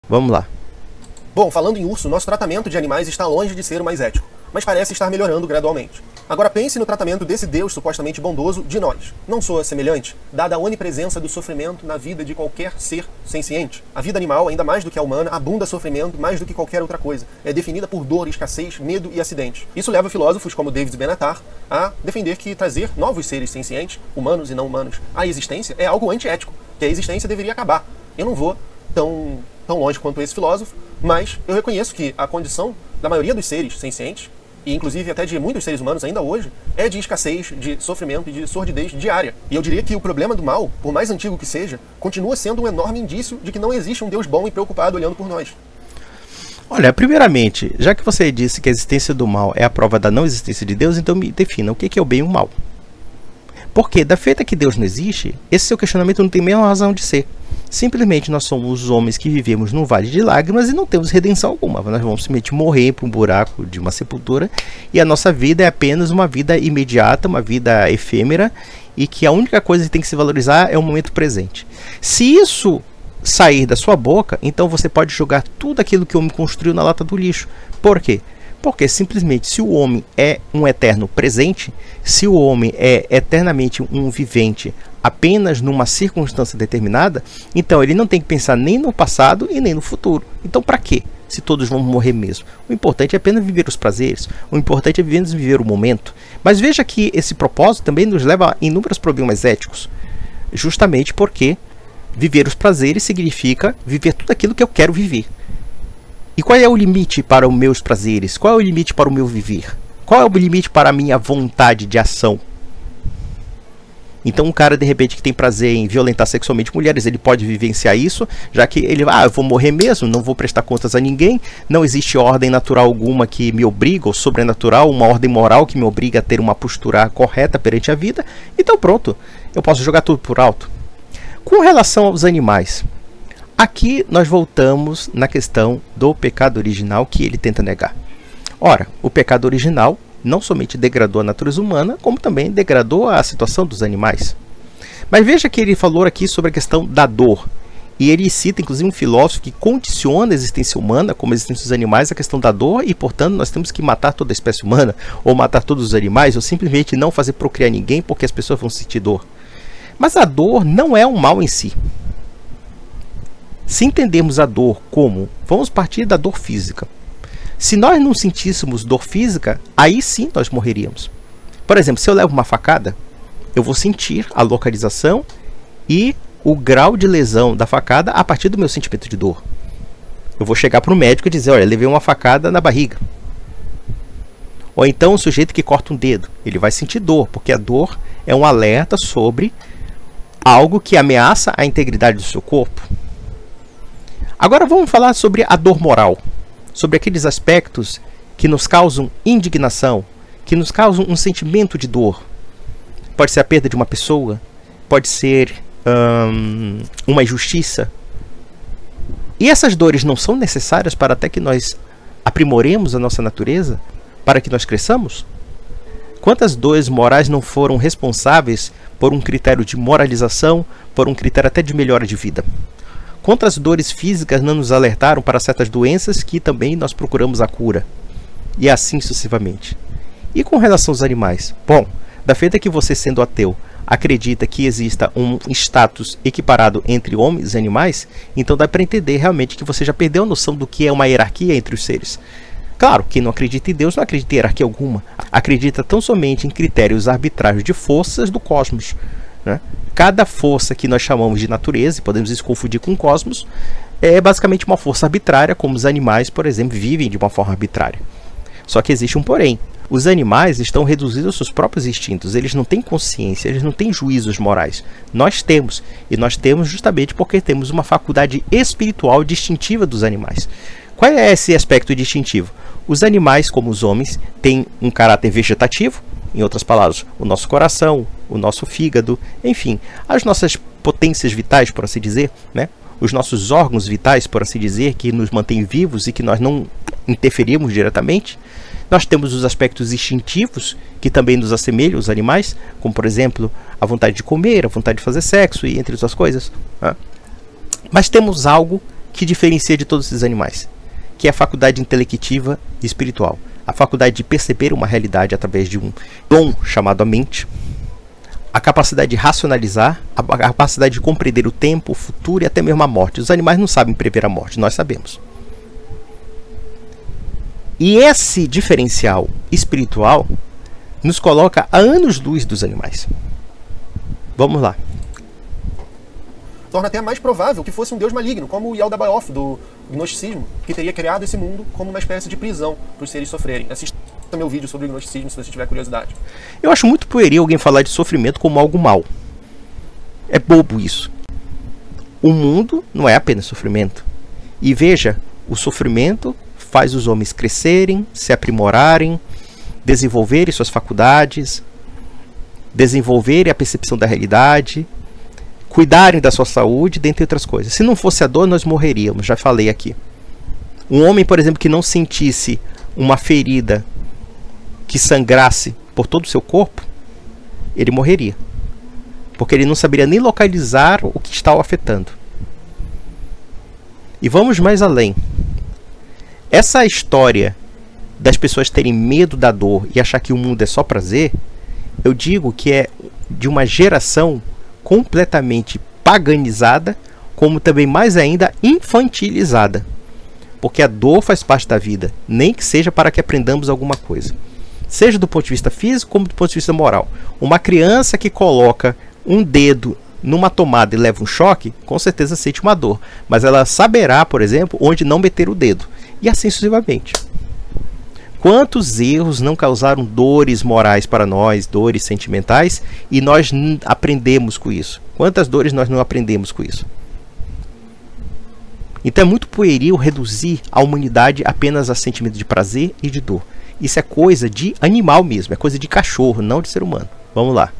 Vamos lá. Bom, falando em urso, nosso tratamento de animais está longe de ser o mais ético, mas parece estar melhorando gradualmente. Agora pense no tratamento desse Deus supostamente bondoso de nós. Não soa semelhante, dada a onipresença do sofrimento na vida de qualquer ser senciente? A vida animal, ainda mais do que a humana, abunda sofrimento mais do que qualquer outra coisa. É definida por dor, escassez, medo e acidentes. Isso leva filósofos como David Benatar a defender que trazer novos seres sencientes, humanos e não humanos, à existência é algo antiético, que a existência deveria acabar. Eu não vou tão longe quanto esse filósofo, mas eu reconheço que a condição da maioria dos seres sencientes, e inclusive até de muitos seres humanos ainda hoje, é de escassez, de sofrimento e de sordidez diária. E eu diria que o problema do mal, por mais antigo que seja, continua sendo um enorme indício de que não existe um Deus bom e preocupado olhando por nós. Olha, primeiramente, já que você disse que a existência do mal é a prova da não existência de Deus, então me defina o que é o bem e o mal. Porque, da feita que Deus não existe, esse seu questionamento não tem mesma razão de ser. Simplesmente nós somos os homens que vivemos num vale de lágrimas e não temos redenção alguma. Nós vamos simplesmente morrer para um buraco de uma sepultura e a nossa vida é apenas uma vida imediata, uma vida efêmera e que a única coisa que tem que se valorizar é o momento presente. Se isso sair da sua boca, então você pode jogar tudo aquilo que o homem construiu na lata do lixo. Por quê? Porque simplesmente se o homem é um eterno presente, se o homem é eternamente um vivente apenas numa circunstância determinada, então ele não tem que pensar nem no passado e nem no futuro. Então para quê? Se todos vão morrer mesmo. O importante é apenas viver os prazeres, o importante é apenas viver o momento. Mas veja que esse propósito também nos leva a inúmeros problemas éticos, justamente porque viver os prazeres significa viver tudo aquilo que eu quero viver. E qual é o limite para os meus prazeres? Qual é o limite para o meu viver? Qual é o limite para a minha vontade de ação? Então um cara de repente que tem prazer em violentar sexualmente mulheres, ele pode vivenciar isso, já que ele, eu vou morrer mesmo, não vou prestar contas a ninguém, não existe ordem natural alguma que me obriga, ou sobrenatural, uma ordem moral que me obriga a ter uma postura correta perante a vida, então pronto, eu posso jogar tudo por alto. Com relação aos animais, aqui nós voltamos na questão do pecado original que ele tenta negar. Ora, o pecado original não somente degradou a natureza humana, como também degradou a situação dos animais. Mas veja que ele falou aqui sobre a questão da dor. E ele cita, inclusive, um filósofo que condiciona a existência humana, como a existência dos animais, a questão da dor, e, portanto, nós temos que matar toda a espécie humana, ou matar todos os animais, ou simplesmente não fazer procriar ninguém, porque as pessoas vão sentir dor. Mas a dor não é um mal em si. Se entendermos a dor como, vamos partir da dor física. Se nós não sentíssemos dor física, aí sim nós morreríamos. Por exemplo, se eu levo uma facada, eu vou sentir a localização e o grau de lesão da facada a partir do meu sentimento de dor. Eu vou chegar para o médico e dizer, olha, levei uma facada na barriga. Ou então o sujeito que corta um dedo, ele vai sentir dor, porque a dor é um alerta sobre algo que ameaça a integridade do seu corpo. Agora vamos falar sobre a dor moral. Sobre aqueles aspectos que nos causam indignação, que nos causam um sentimento de dor. Pode ser a perda de uma pessoa, pode ser uma injustiça. E essas dores não são necessárias para até que nós aprimoremos a nossa natureza, para que nós cresçamos? Quantas dores morais não foram responsáveis por um critério de moralização, por um critério até de melhora de vida? Quantas dores físicas não nos alertaram para certas doenças que também nós procuramos a cura? E assim sucessivamente. E com relação aos animais? Bom, da feita que você, sendo ateu, acredita que exista um status equiparado entre homens e animais, então dá para entender realmente que você já perdeu a noção do que é uma hierarquia entre os seres. Claro, quem não acredita em Deus não acredita em hierarquia alguma. Acredita tão somente em critérios arbitrários de forças do cosmos, né? Cada força que nós chamamos de natureza, e podemos isso confundir com o cosmos, é basicamente uma força arbitrária, como os animais, por exemplo, vivem de uma forma arbitrária. Só que existe um porém. Os animais estão reduzidos aos seus próprios instintos, eles não têm consciência, eles não têm juízos morais. Nós temos, e nós temos justamente porque temos uma faculdade espiritual distintiva dos animais. Qual é esse aspecto distintivo? Os animais, como os homens, têm um caráter vegetativo, em outras palavras, o nosso coração, o nosso fígado, enfim, as nossas potências vitais, por assim dizer, né? Os nossos órgãos vitais, por assim dizer, que nos mantêm vivos e que nós não interferimos diretamente. Nós temos os aspectos instintivos, que também nos assemelham aos animais, como, por exemplo, a vontade de comer, a vontade de fazer sexo, e entre outras coisas, né? Mas temos algo que diferencia de todos esses animais? Que é a faculdade intelectiva e espiritual. A faculdade de perceber uma realidade através de um dom chamado a mente. A capacidade de racionalizar, a capacidade de compreender o tempo, o futuro e até mesmo a morte. Os animais não sabem prever a morte, nós sabemos. E esse diferencial espiritual nos coloca a anos-luz dos animais. Vamos lá. Torna até mais provável que fosse um deus maligno, como o Yaldabaoth do gnosticismo, que teria criado esse mundo como uma espécie de prisão para os seres sofrerem. Assista meu vídeo sobre o gnosticismo se você tiver curiosidade. Eu acho muito pueril alguém falar de sofrimento como algo mal. É bobo isso. O mundo não é apenas sofrimento. E veja, o sofrimento faz os homens crescerem, se aprimorarem, desenvolverem suas faculdades, desenvolverem a percepção da realidade, cuidarem da sua saúde, dentre outras coisas. Se não fosse a dor, nós morreríamos, já falei aqui. Um homem, por exemplo, que não sentisse uma ferida que sangrasse por todo o seu corpo, ele morreria. Porque ele não saberia nem localizar o que está o afetando. E vamos mais além. Essa história das pessoas terem medo da dor e achar que o mundo é só prazer, eu digo que é de uma geração completamente paganizada, como também mais ainda infantilizada. Porque a dor faz parte da vida, nem que seja para que aprendamos alguma coisa. Seja do ponto de vista físico, como do ponto de vista moral. Uma criança que coloca um dedo numa tomada e leva um choque, com certeza sente uma dor. Mas ela saberá, por exemplo, onde não meter o dedo. E assim sucessivamente. Quantos erros não causaram dores morais para nós, dores sentimentais, e nós aprendemos com isso? Quantas dores nós não aprendemos com isso? Então é muito pueril reduzir a humanidade apenas a sentimento de prazer e de dor. Isso é coisa de animal mesmo, é coisa de cachorro, não de ser humano. Vamos lá.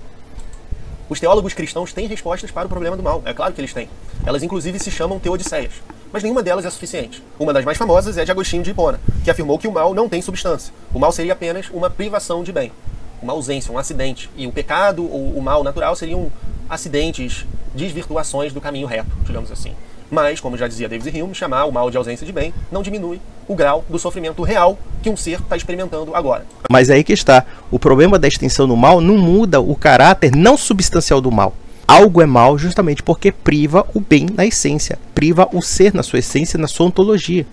Os teólogos cristãos têm respostas para o problema do mal, é claro que eles têm. Elas inclusive se chamam teodiceias, mas nenhuma delas é suficiente. Uma das mais famosas é de Agostinho de Hipona, que afirmou que o mal não tem substância. O mal seria apenas uma privação de bem, uma ausência, um acidente. E o pecado ou o mal natural seriam acidentes, desvirtuações do caminho reto, digamos assim. Mas, como já dizia David Hume, chamar o mal de ausência de bem não diminui o grau do sofrimento real que um ser está experimentando agora. Mas aí que está. O problema da extensão do mal não muda o caráter não substancial do mal. Algo é mal justamente porque priva o bem na essência, priva o ser na sua essência, na sua ontologia.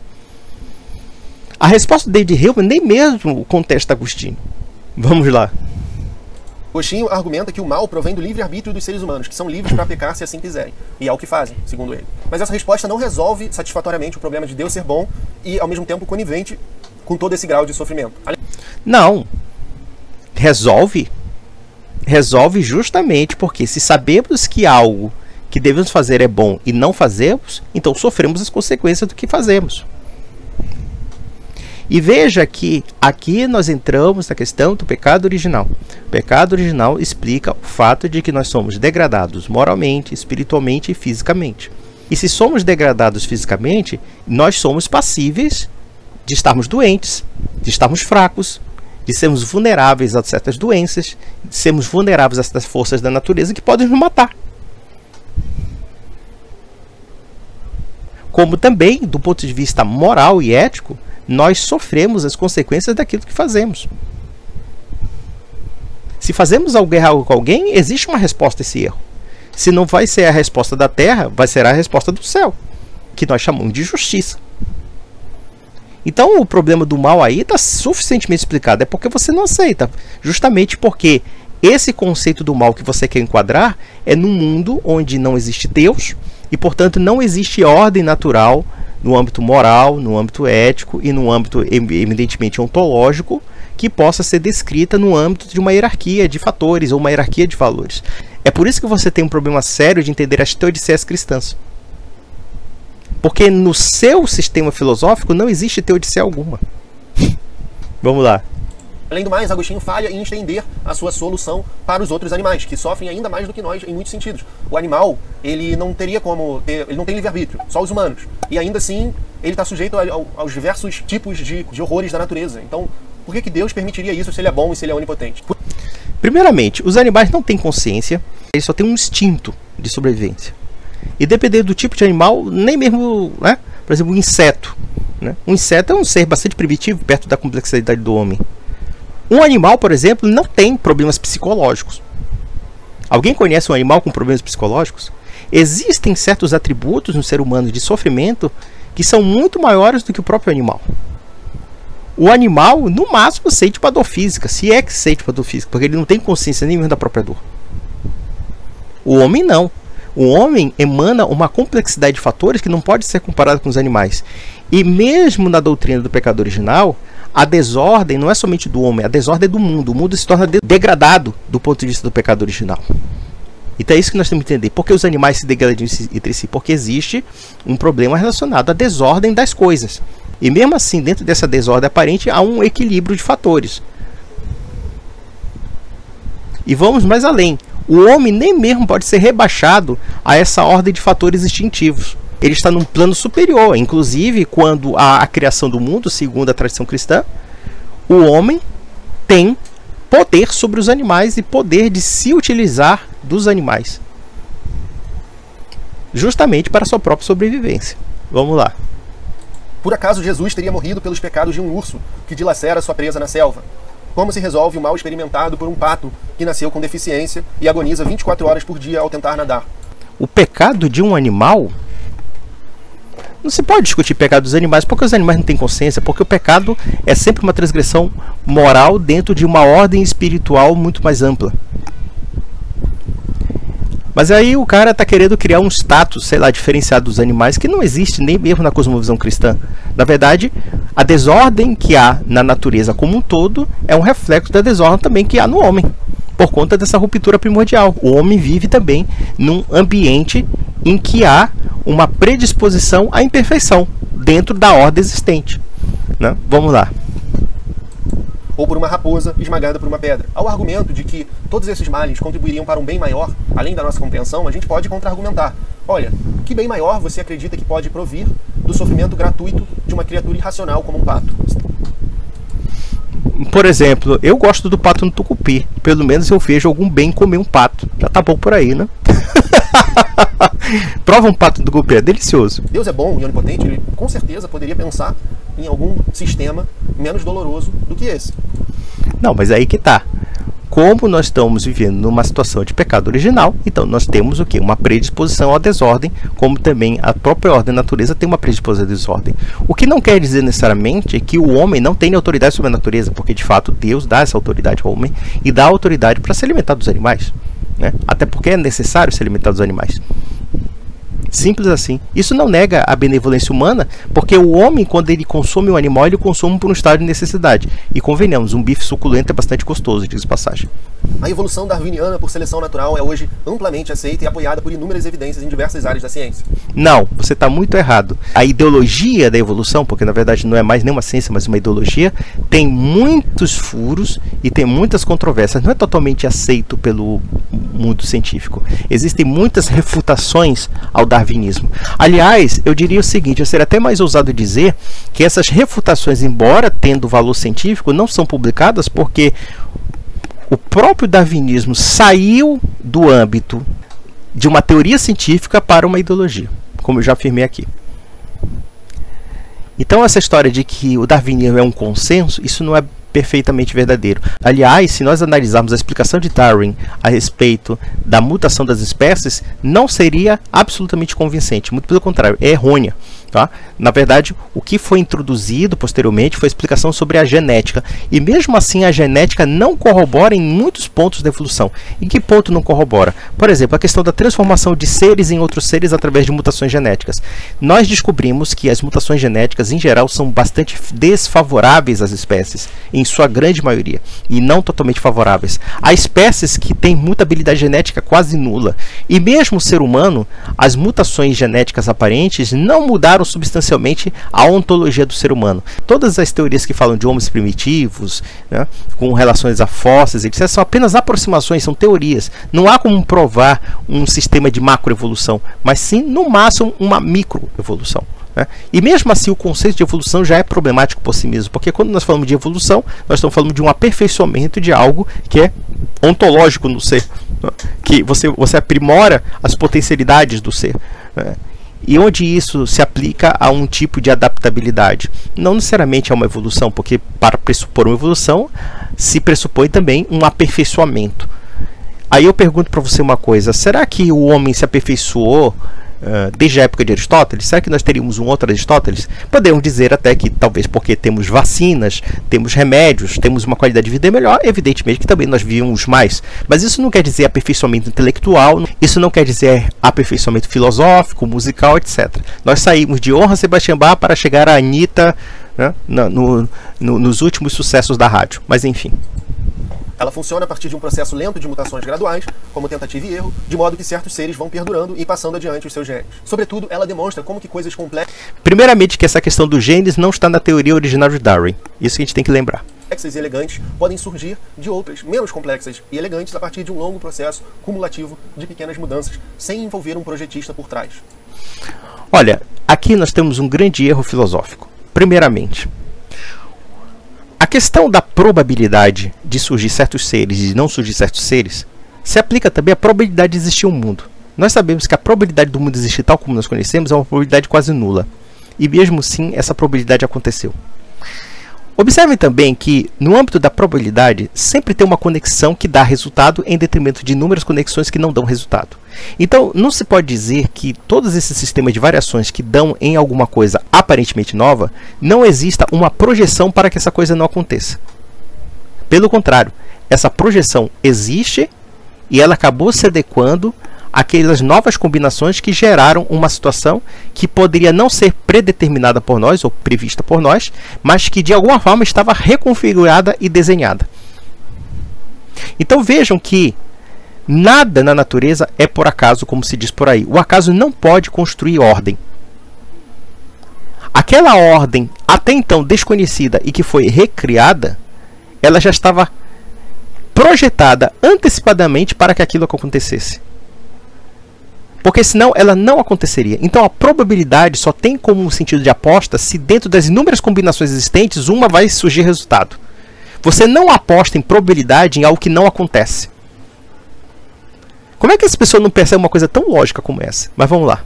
A resposta de David Hume nem mesmo contesta Agostinho. Vamos lá. Agostinho argumenta que o mal provém do livre-arbítrio dos seres humanos, que são livres para pecar se assim quiserem. E é o que fazem, segundo ele. Mas essa resposta não resolve satisfatoriamente o problema de Deus ser bom e, ao mesmo tempo, conivente com todo esse grau de sofrimento. Não. Resolve. Resolve justamente porque se sabemos que algo que devemos fazer é bom e não fazemos, então sofremos as consequências do que fazemos. E veja que aqui nós entramos na questão do pecado original. O pecado original explica o fato de que nós somos degradados moralmente, espiritualmente e fisicamente. E se somos degradados fisicamente, nós somos passíveis de estarmos doentes, de estarmos fracos, de sermos vulneráveis a certas doenças, de sermos vulneráveis a certas forças da natureza que podem nos matar. Como também, do ponto de vista moral e ético, nós sofremos as consequências daquilo que fazemos. Se fazemos algo errado com alguém, existe uma resposta a esse erro. Se não vai ser a resposta da terra, vai ser a resposta do céu, que nós chamamos de justiça. Então o problema do mal aí está suficientemente explicado, é porque você não aceita. Justamente porque esse conceito do mal que você quer enquadrar é num mundo onde não existe Deus e, portanto, não existe ordem natural no âmbito moral, no âmbito ético e no âmbito evidentemente ontológico que possa ser descrita no âmbito de uma hierarquia de fatores ou uma hierarquia de valores. É por isso que você tem um problema sério de entender as teodiceias cristãs. Porque no seu sistema filosófico não existe teodiceia alguma. Vamos lá. Além do mais, Agostinho falha em estender a sua solução para os outros animais, que sofrem ainda mais do que nós em muitos sentidos. O animal, ele não teria como ter, ele não tem livre-arbítrio, só os humanos. E ainda assim, ele está sujeito aos diversos tipos de horrores da natureza. Então, por que Deus permitiria isso se ele é bom e se ele é onipotente? Primeiramente, os animais não têm consciência, eles só têm um instinto de sobrevivência. E dependendo do tipo de animal, nem mesmo, né, Por exemplo, um inseto, né? Um inseto é um ser bastante primitivo perto da complexidade do homem. Um animal, por exemplo, não tem problemas psicológicos. Alguém conhece um animal com problemas psicológicos? Existem certos atributos no ser humano de sofrimento que são muito maiores do que o próprio animal. O animal, no máximo, sente uma dor física, se é que sente uma dor física, porque ele não tem consciência nenhuma da própria dor. O homem não. O homem emana uma complexidade de fatores que não pode ser comparada com os animais. E mesmo na doutrina do pecado original, a desordem não é somente do homem, a desordem é do mundo. O mundo se torna degradado do ponto de vista do pecado original. Então é isso que nós temos que entender. Por que os animais se degradam entre si? Porque existe um problema relacionado à desordem das coisas. E mesmo assim, dentro dessa desordem aparente, há um equilíbrio de fatores. E vamos mais além. O homem nem mesmo pode ser rebaixado a essa ordem de fatores instintivos. Ele está num plano superior. Inclusive, quando há a criação do mundo, segundo a tradição cristã, o homem tem poder sobre os animais e poder de se utilizar dos animais, justamente para a sua própria sobrevivência. Vamos lá. Por acaso Jesus teria morrido pelos pecados de um urso que dilacera sua presa na selva? Como se resolve o mal experimentado por um pato que nasceu com deficiência e agoniza 24 horas por dia ao tentar nadar? O pecado de um animal? Não se pode discutir pecado dos animais porque os animais não têm consciência, porque o pecado é sempre uma transgressão moral dentro de uma ordem espiritual muito mais ampla. Mas aí o cara está querendo criar um status, sei lá, diferenciado dos animais, que não existe nem mesmo na cosmovisão cristã. Na verdade, a desordem que há na natureza como um todo é um reflexo da desordem também que há no homem, por conta dessa ruptura primordial. O homem vive também num ambiente em que há uma predisposição à imperfeição dentro da ordem existente, né? Vamos lá. Ou por uma raposa esmagada por uma pedra. Ao argumento de que todos esses males contribuiriam para um bem maior, além da nossa compreensão, a gente pode contra-argumentar. Olha, que bem maior você acredita que pode provir do sofrimento gratuito de uma criatura irracional como um pato? Por exemplo, eu gosto do pato no tucupi. Pelo menos eu vejo algum bem em comer um pato. Já tá bom por aí, né? Prova um pato no tucupi, é delicioso. Deus é bom e onipotente, ele com certeza poderia pensar em algum sistema menos doloroso do que esse. Não, mas aí que tá. Como nós estamos vivendo numa situação de pecado original, então nós temos o quê? Uma predisposição à desordem, como também a própria ordem da natureza tem uma predisposição à desordem. O que não quer dizer necessariamente que o homem não tenha autoridade sobre a natureza, porque de fato Deus dá essa autoridade ao homem e dá autoridade para se alimentar dos animais, né? Até porque é necessário se alimentar dos animais. Simples assim. Isso não nega a benevolência humana, porque o homem, quando ele consome um animal, ele consome por um estado de necessidade. E convenhamos, um bife suculento é bastante gostoso, diz passagem. A evolução darwiniana por seleção natural é hoje amplamente aceita e apoiada por inúmeras evidências em diversas áreas da ciência. Não, você está muito errado. A ideologia da evolução, porque na verdade não é mais nem uma ciência, mas uma ideologia, tem muitos furos e tem muitas controvérsias. Não é totalmente aceito pelo mundo científico. Existem muitas refutações ao darwinismo. Aliás, eu diria o seguinte, eu seria até mais ousado dizer que essas refutações, embora tendo valor científico, não são publicadas porque o próprio darwinismo saiu do âmbito de uma teoria científica para uma ideologia, como eu já afirmei aqui. Então essa história de que o darwinismo é um consenso, isso não é perfeitamente verdadeiro. Aliás, se nós analisarmos a explicação de Darwin a respeito da mutação das espécies, não seria absolutamente convincente, muito pelo contrário, é errônea. Tá? Na verdade, o que foi introduzido posteriormente foi a explicação sobre a genética. E mesmo assim, a genética não corrobora em muitos pontos da evolução. Em que ponto não corrobora? Por exemplo, a questão da transformação de seres em outros seres através de mutações genéticas. Nós descobrimos que as mutações genéticas, em geral, são bastante desfavoráveis às espécies, em sua grande maioria, e não totalmente favoráveis. Há espécies que têm mutabilidade genética quase nula. E mesmo o ser humano, as mutações genéticas aparentes não mudaram substancialmente a ontologia do ser humano. Todas as teorias que falam de homens primitivos, né, com relações a fósseis, etc., são apenas aproximações, são teorias. Não há como provar um sistema de macroevolução, mas sim, no máximo, uma microevolução. Né? E mesmo assim, o conceito de evolução já é problemático por si mesmo, porque quando nós falamos de evolução, nós estamos falando de um aperfeiçoamento de algo que é ontológico no ser, né? Que você aprimora as potencialidades do ser, né? E onde isso se aplica a um tipo de adaptabilidade. Não necessariamente a uma evolução, porque para pressupor uma evolução, se pressupõe também um aperfeiçoamento. Aí eu pergunto para você uma coisa, será que o homem se aperfeiçoou desde a época de Aristóteles? Será que nós teríamos um outro Aristóteles? Podemos dizer até que talvez porque temos vacinas, temos remédios, temos uma qualidade de vida melhor, evidentemente que também nós vivemos mais. Mas isso não quer dizer aperfeiçoamento intelectual, isso não quer dizer aperfeiçoamento filosófico, musical, etc. Nós saímos de Johann Sebastian Bach para chegar a Anitta, né, nos últimos sucessos da rádio. Mas enfim. Ela funciona a partir de um processo lento de mutações graduais, como tentativa e erro, de modo que certos seres vão perdurando e passando adiante os seus genes. Sobretudo, ela demonstra como que coisas complexas... Primeiramente, que essa questão dos genes não está na teoria original de Darwin. Isso que a gente tem que lembrar. Complexas e elegantes podem surgir de outras, menos complexas e elegantes, a partir de um longo processo cumulativo de pequenas mudanças, sem envolver um projetista por trás. Olha, aqui nós temos um grande erro filosófico. Primeiramente, a questão da probabilidade de surgir certos seres e de não surgir certos seres se aplica também à probabilidade de existir um mundo. Nós sabemos que a probabilidade do mundo existir tal como nós conhecemos é uma probabilidade quase nula. E mesmo assim, essa probabilidade aconteceu. Observem também que, no âmbito da probabilidade, sempre tem uma conexão que dá resultado em detrimento de inúmeras conexões que não dão resultado. Então, não se pode dizer que todos esses sistemas de variações que dão em alguma coisa aparentemente nova, não exista uma projeção para que essa coisa não aconteça. Pelo contrário, essa projeção existe e ela acabou se adequando àquelas novas combinações que geraram uma situação que poderia não ser predeterminada por nós ou prevista por nós, mas que de alguma forma estava reconfigurada e desenhada. Então vejam que nada na natureza é por acaso, como se diz por aí. O acaso não pode construir ordem. Aquela ordem até então desconhecida e que foi recriada, ela já estava projetada antecipadamente para que aquilo acontecesse. Porque senão ela não aconteceria. Então a probabilidade só tem como um sentido de aposta se dentro das inúmeras combinações existentes uma vai surgir resultado. Você não aposta em probabilidade em algo que não acontece. Como é que essa pessoa não percebe uma coisa tão lógica como essa? Mas vamos lá.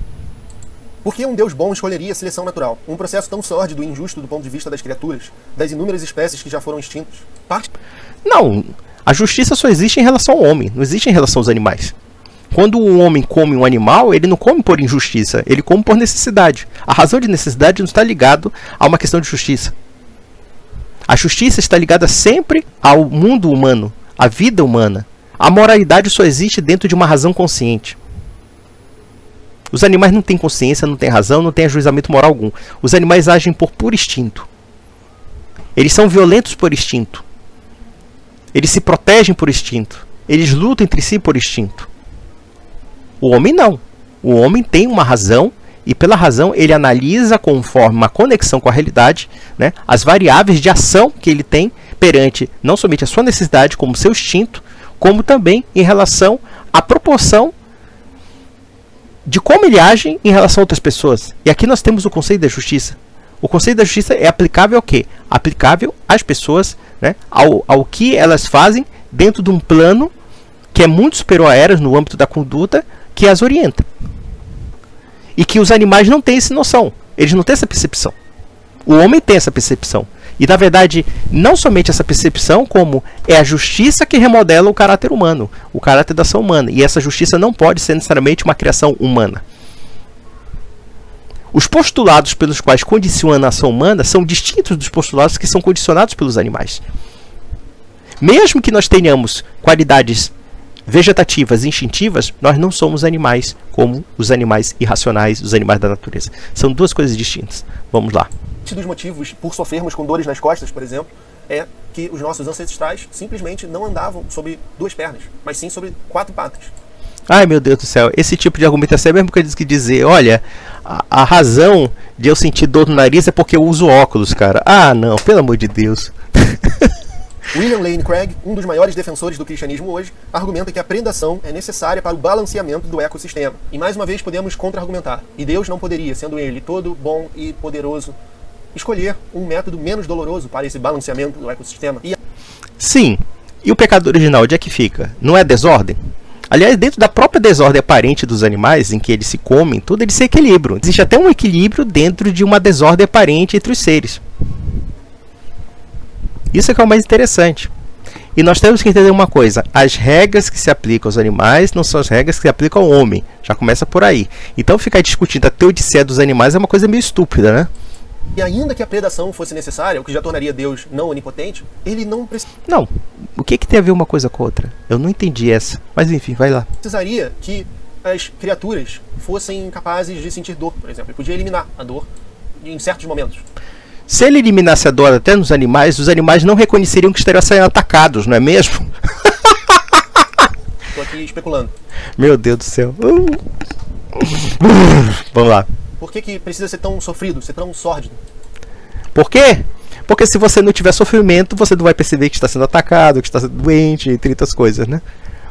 Por que um Deus bom escolheria a seleção natural? Um processo tão sórdido e injusto do ponto de vista das criaturas, das inúmeras espécies que já foram extintas? Não, a justiça só existe em relação ao homem, não existe em relação aos animais. Quando um homem come um animal, ele não come por injustiça, ele come por necessidade. A razão de necessidade não está ligada a uma questão de justiça. A justiça está ligada sempre ao mundo humano, à vida humana. A moralidade só existe dentro de uma razão consciente. Os animais não têm consciência, não têm razão, não têm ajuizamento moral algum. Os animais agem por puro instinto. Eles são violentos por instinto. Eles se protegem por instinto. Eles lutam entre si por instinto. O homem não. O homem tem uma razão e pela razão ele analisa conforme uma conexão com a realidade, né, as variáveis de ação que ele tem perante não somente a sua necessidade como seu instinto, como também em relação à proporção de como ele age em relação a outras pessoas. E aqui nós temos o conceito da justiça. O conceito da justiça é aplicável ao quê? Aplicável às pessoas, né, ao que elas fazem dentro de um plano que é muito superior a elas no âmbito da conduta, que as orienta. E que os animais não têm essa noção. Eles não têm essa percepção. O homem tem essa percepção. E, na verdade, não somente essa percepção, como é a justiça que remodela o caráter humano, o caráter da ação humana. E essa justiça não pode ser necessariamente uma criação humana. Os postulados pelos quais condiciona a ação humana são distintos dos postulados que são condicionados pelos animais. Mesmo que nós tenhamos qualidades vegetativas e instintivas, nós não somos animais como os animais irracionais, os animais da natureza. São duas coisas distintas. Vamos lá. Um dos motivos por sofrermos com dores nas costas, por exemplo, é que os nossos ancestrais simplesmente não andavam sobre duas pernas, mas sim sobre quatro patas. Ai, meu Deus do céu, esse tipo de argumentação é a mesma coisa que dizer, olha, a razão de eu sentir dor no nariz é porque eu uso óculos, cara. Ah, não, pelo amor de Deus. William Lane Craig, um dos maiores defensores do cristianismo hoje, argumenta que a predação é necessária para o balanceamento do ecossistema. E mais uma vez podemos contra-argumentar. E Deus não poderia, sendo ele todo bom e poderoso, escolher um método menos doloroso para esse balanceamento do ecossistema? Sim. E o pecado original, onde é que fica? Não é desordem? Aliás, dentro da própria desordem aparente dos animais, em que eles se comem, tudo, eles se equilibram. Existe até um equilíbrio dentro de uma desordem aparente entre os seres. Isso é que é o mais interessante. E nós temos que entender uma coisa: as regras que se aplicam aos animais não são as regras que se aplicam ao homem. Já começa por aí. Então ficar discutindo a teodiceia dos animais é uma coisa meio estúpida, né? E ainda que a predação fosse necessária, o que já tornaria Deus não onipotente, ele não Não. O que tem a ver uma coisa com outra? Eu não entendi essa. Mas enfim, vai lá. precisaria que as criaturas fossem capazes de sentir dor, por exemplo. Ele podia eliminar a dor em certos momentos. Se ele eliminasse a dor até nos animais, os animais não reconheceriam que estariam sendo atacados, não é mesmo? Estou aqui especulando. Meu Deus do céu. Vamos lá. Por que precisa ser tão sofrido, ser tão sórdido? Por quê? Porque se você não tiver sofrimento, você não vai perceber que está sendo atacado, que está sendo doente, entre outras coisas, né?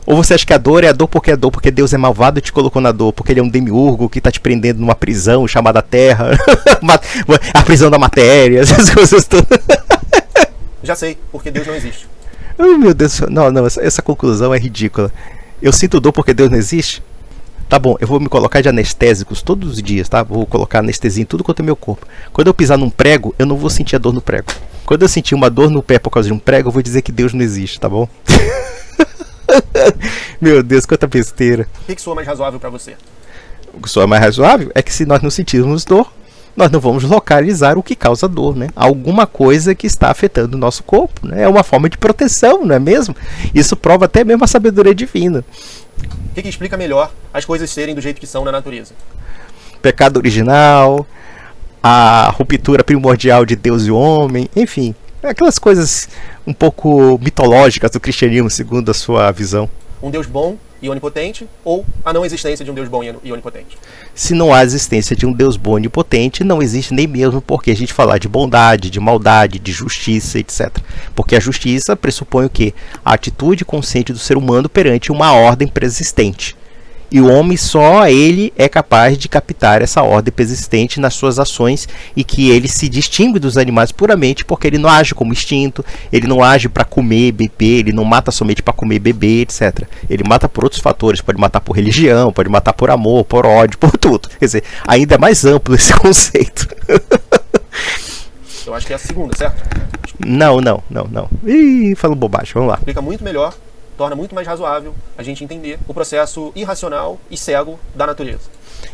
Ou você acha que a dor é dor porque Deus é malvado e te colocou na dor, porque ele é um demiurgo que está te prendendo numa prisão chamada Terra, a prisão da matéria, essas coisas todas. Já sei, porque Deus não existe. Oh, meu Deus, não, essa conclusão é ridícula. Eu sinto dor porque Deus não existe? Tá bom, eu vou me colocar de anestésicos todos os dias, tá? Vou colocar anestesia em tudo quanto é meu corpo. Quando eu pisar num prego, eu não vou sentir a dor no prego. Quando eu sentir uma dor no pé por causa de um prego, eu vou dizer que Deus não existe, tá bom? Meu Deus, quanta besteira. O que soa mais razoável para você? O que soa mais razoável é que se nós não sentirmos dor, nós não vamos localizar o que causa dor, né? Alguma coisa que está afetando o nosso corpo, né? É uma forma de proteção, não é mesmo? Isso prova até mesmo a sabedoria divina. O que explica melhor as coisas serem do jeito que são na natureza? Pecado original, a ruptura primordial de Deus e o homem, enfim, aquelas coisas um pouco mitológicas do cristianismo, segundo a sua visão. Um Deus bom e onipotente, ou a não existência de um Deus bom e onipotente? Se não há existência de um Deus bom e onipotente, não existe nem mesmo porque a gente falar de bondade, de maldade, de justiça, etc. Porque a justiça pressupõe o quê? A atitude consciente do ser humano perante uma ordem preexistente. E o homem, só ele é capaz de captar essa ordem persistente nas suas ações, e que ele se distingue dos animais puramente porque ele não age como instinto, ele não age para comer, beber, ele não mata somente para comer, beber, etc. Ele mata por outros fatores, pode matar por religião, pode matar por amor, por ódio, por tudo. Quer dizer, ainda é mais amplo esse conceito. Eu acho que é a segunda, certo? Não. Ih, falou bobagem, vamos lá. Explica muito melhor, torna muito mais razoável a gente entender o processo irracional e cego da natureza.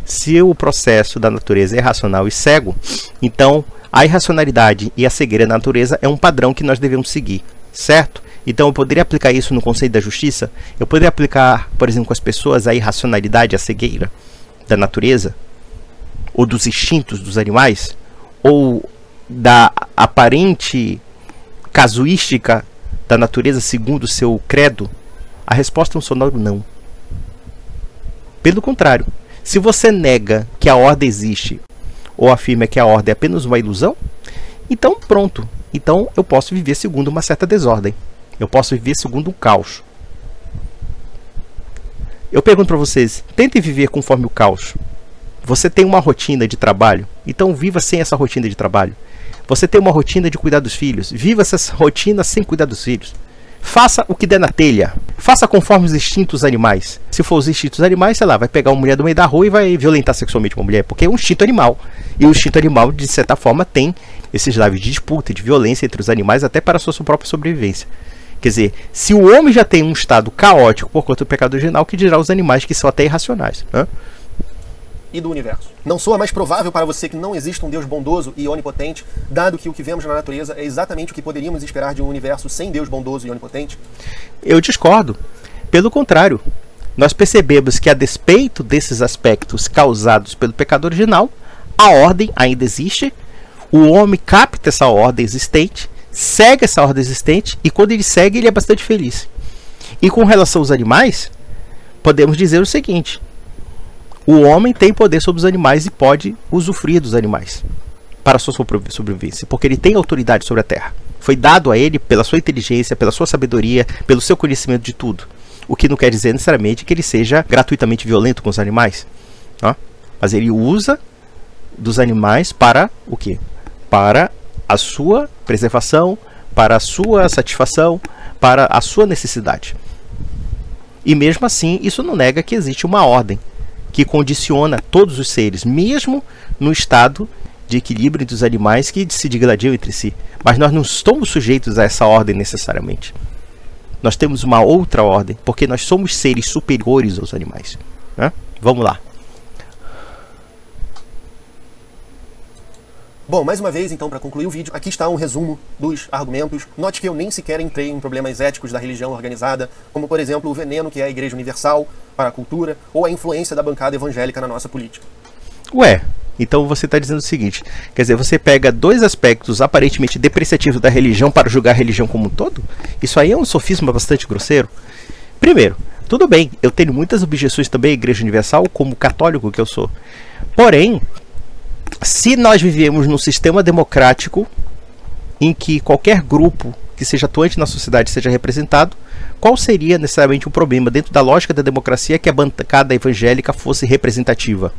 Se o processo da natureza é irracional e cego, então a irracionalidade e a cegueira da natureza é um padrão que nós devemos seguir, certo? Então eu poderia aplicar isso no conceito da justiça? Eu poderia aplicar, por exemplo, com as pessoas a irracionalidade e a cegueira da natureza? Ou dos instintos dos animais? Ou da aparente casuística da natureza segundo o seu credo? A resposta é um sonoro não. Pelo contrário, se você nega que a ordem existe ou afirma que a ordem é apenas uma ilusão, então pronto. Então eu posso viver segundo uma certa desordem. Eu posso viver segundo um caos. Eu pergunto para vocês, tentem viver conforme o caos. Você tem uma rotina de trabalho, então viva sem essa rotina de trabalho. Você tem uma rotina de cuidar dos filhos, viva essa rotina sem cuidar dos filhos. Faça o que der na telha. Faça conforme os instintos animais. Se for os instintos animais, sei lá, vai pegar uma mulher do meio da rua e vai violentar sexualmente uma mulher, porque é um instinto animal. E o instinto animal, de certa forma, tem esses lados de disputa e de violência entre os animais, até para a sua própria sobrevivência. Quer dizer, se o homem já tem um estado caótico por conta do pecado original, que dirá os animais, que são até irracionais, né? E do universo. Não soa mais provável para você que não exista um Deus bondoso e onipotente, dado que o que vemos na natureza é exatamente o que poderíamos esperar de um universo sem Deus bondoso e onipotente? Eu discordo. Pelo contrário, nós percebemos que, a despeito desses aspectos causados pelo pecado original, a ordem ainda existe, o homem capta essa ordem existente, segue essa ordem existente, e quando ele segue, ele é bastante feliz. E com relação aos animais, podemos dizer o seguinte: o homem tem poder sobre os animais e pode usufruir dos animais para a sua sobrevivência, porque ele tem autoridade sobre a terra. Foi dado a ele pela sua inteligência, pela sua sabedoria, pelo seu conhecimento de tudo. O que não quer dizer necessariamente que ele seja gratuitamente violento com os animais, tá? Mas ele usa dos animais para o quê? Para a sua preservação, para a sua satisfação, para a sua necessidade. E mesmo assim, isso não nega que existe uma ordem que condiciona todos os seres, mesmo no estado de equilíbrio dos animais que se digladiam entre si. Mas nós não estamos sujeitos a essa ordem necessariamente. Nós temos uma outra ordem, porque nós somos seres superiores aos animais, né? Vamos lá. Bom, mais uma vez, então, para concluir o vídeo, aqui está um resumo dos argumentos. Note que eu nem sequer entrei em problemas éticos da religião organizada, como, por exemplo, o veneno que é a Igreja Universal para a cultura, ou a influência da bancada evangélica na nossa política. Ué, então você está dizendo o seguinte, quer dizer, você pega dois aspectos aparentemente depreciativos da religião para julgar a religião como um todo? Isso aí é um sofisma bastante grosseiro. Primeiro, tudo bem, eu tenho muitas objeções também à Igreja Universal, como católico que eu sou. Porém, se nós vivemos num sistema democrático em que qualquer grupo que seja atuante na sociedade seja representado, qual seria necessariamente um problema dentro da lógica da democracia que a bancada evangélica fosse representativa?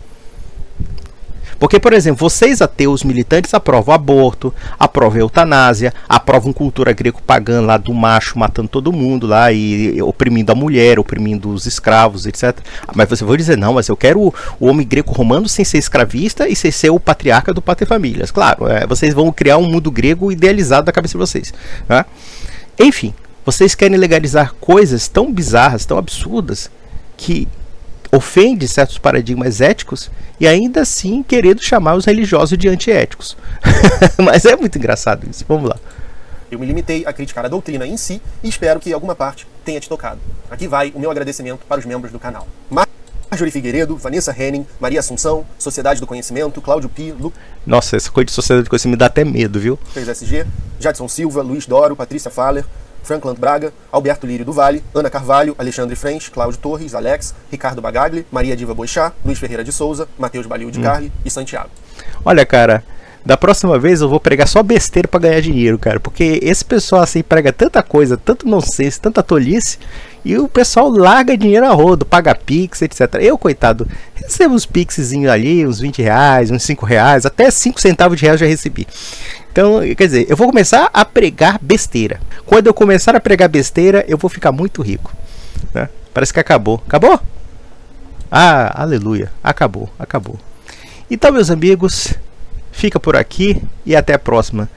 Porque, por exemplo, vocês ateus militantes aprovam aborto, aprovam eutanásia, aprovam cultura greco-pagã lá do macho matando todo mundo lá e oprimindo a mulher, oprimindo os escravos, etc. Mas você vai dizer, não, mas eu quero o homem greco-romano sem ser escravista e sem ser o patriarca do paterfamílias. Claro, vocês vão criar um mundo grego idealizado da cabeça de vocês, né? Enfim, vocês querem legalizar coisas tão bizarras, tão absurdas, que ofende certos paradigmas éticos e ainda assim querendo chamar os religiosos de antiéticos. Mas é muito engraçado isso. Vamos lá. Eu me limitei a criticar a doutrina em si e espero que alguma parte tenha te tocado. Aqui vai o meu agradecimento para os membros do canal. Marjorie Figueiredo, Vanessa Henning, Maria Assunção, Sociedade do Conhecimento, Cláudio Pi, Nossa, essa coisa de Sociedade do Conhecimento dá até medo, viu? SG, Jadson Silva, Luiz Doro, Patrícia Faller, Frankland Braga, Alberto Lírio do Vale, Ana Carvalho, Alexandre Frens, Cláudio Torres, Alex, Ricardo Bagagli, Maria Diva Boixá, Luiz Ferreira de Souza, Matheus Balil de Carli e Santiago. Olha, cara, da próxima vez eu vou pregar só besteira pra ganhar dinheiro, cara, porque esse pessoal assim prega tanta coisa, tanto nonsense, tanta tolice, e o pessoal larga dinheiro a rodo, paga pix, etc. Eu, coitado, recebo uns pixzinhos ali, uns 20 reais, uns 5 reais, até 5 centavos de reais já recebi. Então, quer dizer, eu vou começar a pregar besteira. Quando eu começar a pregar besteira, eu vou ficar muito rico, né? Parece que acabou. Acabou? Ah, aleluia. Acabou, acabou. Então, meus amigos, fica por aqui e até a próxima.